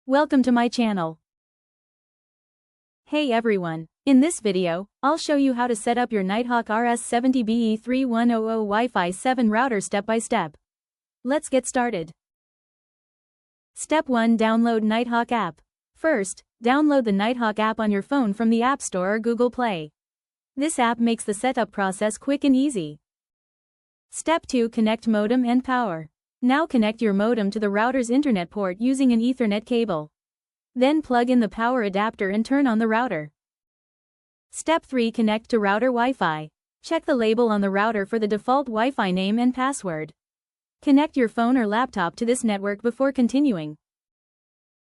Welcome to my channel. Hey everyone, in this video, I'll show you how to set up your Nighthawk RS70 BE3100 Wi-Fi 7 router step by step. Let's get started. Step 1. Download Nighthawk app. First, download the Nighthawk app on your phone from the App Store or Google Play. This app makes the setup process quick and easy. Step 2. Connect modem and power. Now connect your modem to the router's internet port using an Ethernet cable. Then plug in the power adapter and turn on the router. Step 3. Connect to router Wi-Fi. Check the label on the router for the default Wi-Fi name and password. Connect your phone or laptop to this network before continuing.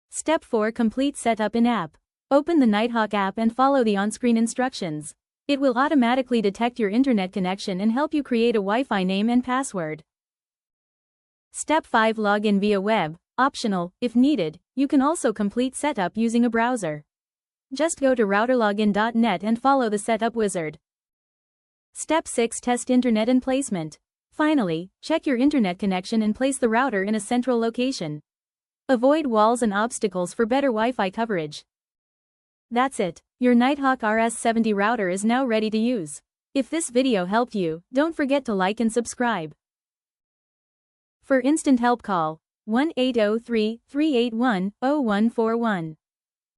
Step 4. Complete setup in app. Open the Nighthawk app and follow the on-screen instructions. It will automatically detect your internet connection and help you create a Wi-Fi name and password. Step 5. Log in via web. Optional, if needed, you can also complete setup using a browser. Just go to routerlogin.net and follow the setup wizard. Step 6. Test internet and placement. Finally, check your internet connection and place the router in a central location. Avoid walls and obstacles for better Wi-Fi coverage. That's it. Your Nighthawk RS70 router is now ready to use. If this video helped you, don't forget to like and subscribe. For instant help call 1-803-381-0141.